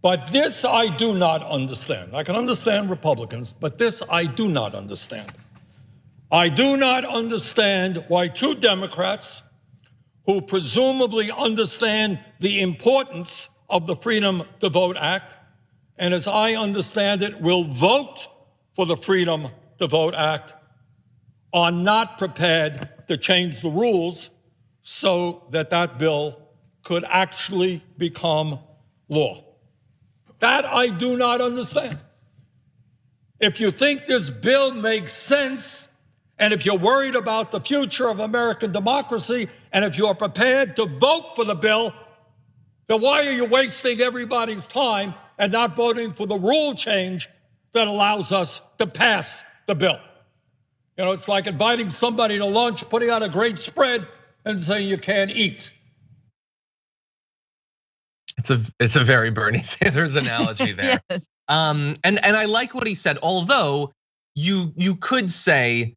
But this I do not understand. I can understand Republicans, but this I do not understand. I do not understand why two Democrats who presumably understand the importance of the Freedom to Vote Act, and as I understand it, will vote for the Freedom to Vote Act, are not prepared to change the rules so that that bill could actually become law. That I do not understand. If you think this bill makes sense, and if you're worried about the future of American democracy, and if you're prepared to vote for the bill, then why are you wasting everybody's time and not voting for the rule change that allows us to pass the bill? You know, it's like inviting somebody to lunch, putting out a great spread, and saying you can't eat. It's a very Bernie Sanders analogy there. Yes. And I like what he said, although you could say,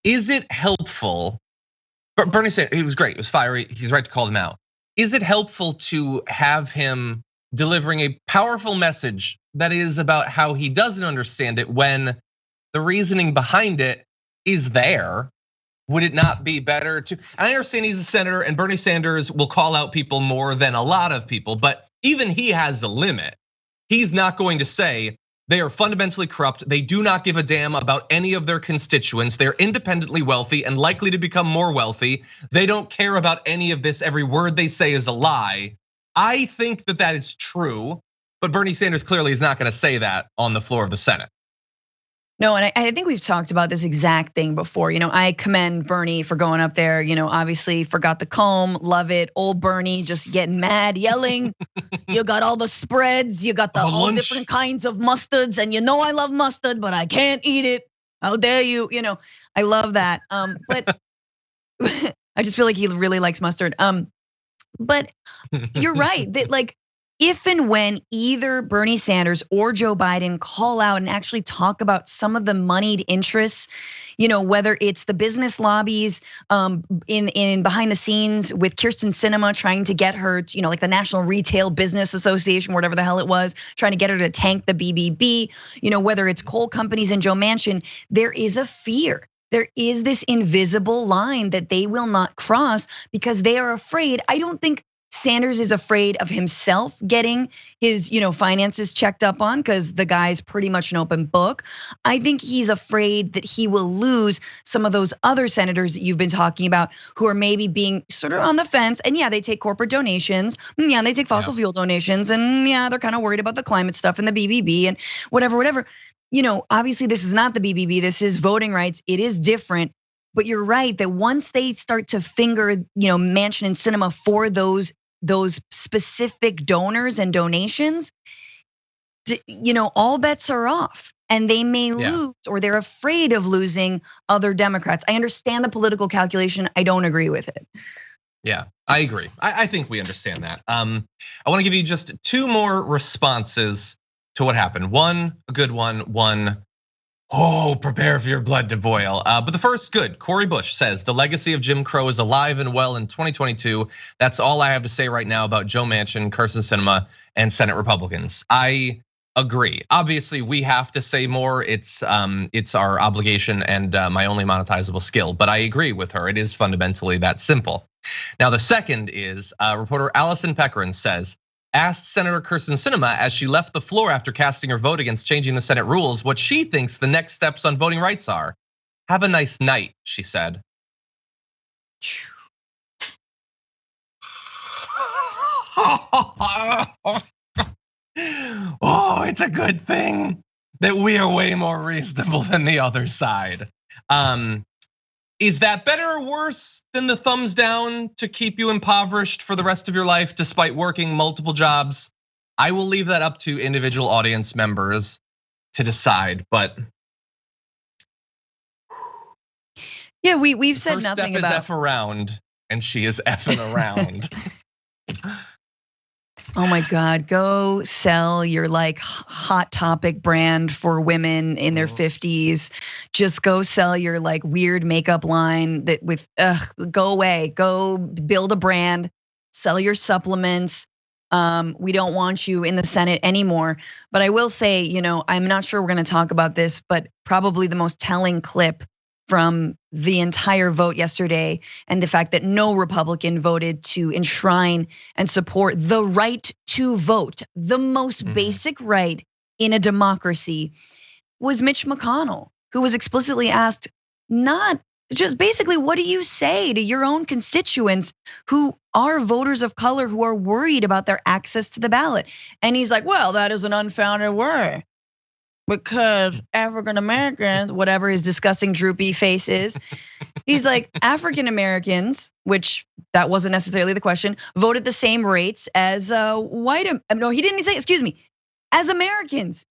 is it helpful? Bernie Sanders, he was great, it was fiery, he's right to call them out. Is it helpful to have him delivering a powerful message that is about how he doesn't understand it when the reasoning behind it is there? Would it not be better to, I understand he's a senator and Bernie Sanders will call out people more than a lot of people, but even he has a limit. He's not going to say they are fundamentally corrupt. They do not give a damn about any of their constituents. They're independently wealthy and likely to become more wealthy. They don't care about any of this. Every word they say is a lie. I think that that is true, but Bernie Sanders clearly is not going to say that on the floor of the Senate. No, and I think we've talked about this exact thing before. You know, I commend Bernie for going up there. You know, obviously forgot the comb, love it. Old Bernie just getting mad, yelling. You got all the spreads, you got the all different kinds of mustards, and you know I love mustard, but I can't eat it. How dare you? You know, I love that. But I just feel like he really likes mustard. But you're right that like, if and when either Bernie Sanders or Joe Biden call out and actually talk about some of the moneyed interests, you know, whether it's the business lobbies in behind the scenes with Kyrsten Sinema trying to get her, to, you know, like the National Retail Business Association, whatever the hell it was, trying to get her to tank the BBB, you know, whether it's coal companies and Joe Manchin, there is a fear. There is this invisible line that they will not cross because they are afraid. I don't think Sanders is afraid of himself getting his, you know, finances checked up on because the guy's pretty much an open book. I think he's afraid that he will lose some of those other senators that you've been talking about who are maybe being sort of on the fence. And yeah, they take corporate donations. Yeah, they take fossil fuel donations. And yeah, they're kind of worried about the climate stuff and the BBB and whatever. You know, obviously this is not the BBB. This is voting rights. It is different. But you're right that once they start to finger, you know, Manchin and Sinema for those specific donors and donations, you know, all bets are off and they may lose or they're afraid of losing other Democrats. I understand the political calculation. I don't agree with it. Yeah, I agree. I think we understand that. I want to give you just two more responses to what happened. One, a good one, oh, prepare for your blood to boil. But the first, good. Corey Bush says the legacy of Jim Crow is alive and well in 2022. That's all I have to say right now about Joe Manchin, Kyrsten Sinema, and Senate Republicans. I agree. Obviously, we have to say more. It's our obligation and my only monetizable skill. But I agree with her. It is fundamentally that simple. Now, the second is reporter Allison Peckrin says, asked Senator Kyrsten Sinema as she left the floor after casting her vote against changing the Senate rules what she thinks the next steps on voting rights are. Have a nice night, she said. Oh, it's a good thing that we are way more reasonable than the other side. Is that better or worse than the thumbs down to keep you impoverished for the rest of your life despite working multiple jobs? I will leave that up to individual audience members to decide, but yeah, we've said nothing about. Her step is F around, and she is effing around. Oh my God, go sell your like Hot Topic brand for women in their 50s. Just go sell your like weird makeup line that with, go away, go build a brand, sell your supplements. We don't want you in the Senate anymore. But I will say, I'm not sure we're gonna talk about this, but probably the most telling clip from the entire vote yesterday, and the fact that no Republican voted to enshrine and support the right to vote, the most basic right in a democracy, was Mitch McConnell, who was explicitly asked, not just basically, what do you say to your own constituents who are voters of color who are worried about their access to the ballot? And he's like, well, that is an unfounded worry, because African Americans, whatever his disgusting droopy face is, he's like, African Americans, which that wasn't necessarily the question, voted the same rates as white. No, he didn't say, excuse me, as Americans.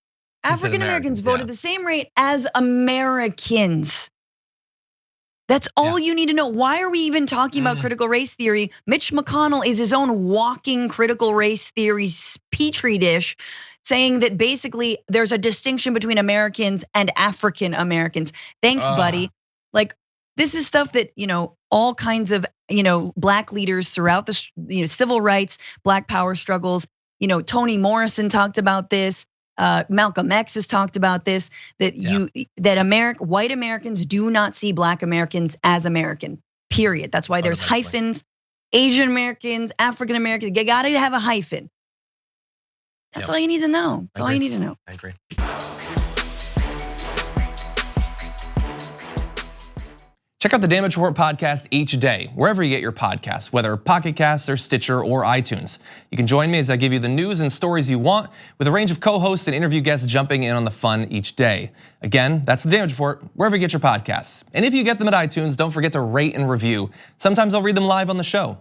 African Americans voted the same rate as Americans. That's all you need to know. Why are we even talking about critical race theory? Mitch McConnell is his own walking critical race theory petri dish, saying that basically there's a distinction between Americans and African Americans. Thanks, buddy. Like, this is stuff that, all kinds of, black leaders throughout the civil rights, black power struggles, Toni Morrison talked about this. Malcolm X has talked about this, that white Americans do not see black Americans as American, period. That's why there's hyphens, Asian Americans, African Americans, you gotta have a hyphen. That's all you need to know. That's all you need to know. I agree. Check out the Damage Report podcast each day, wherever you get your podcasts, whether Pocket Casts or Stitcher or iTunes. You can join me as I give you the news and stories you want, with a range of co-hosts and interview guests jumping in on the fun each day. Again, that's the Damage Report, wherever you get your podcasts. And if you get them at iTunes, don't forget to rate and review. Sometimes I'll read them live on the show.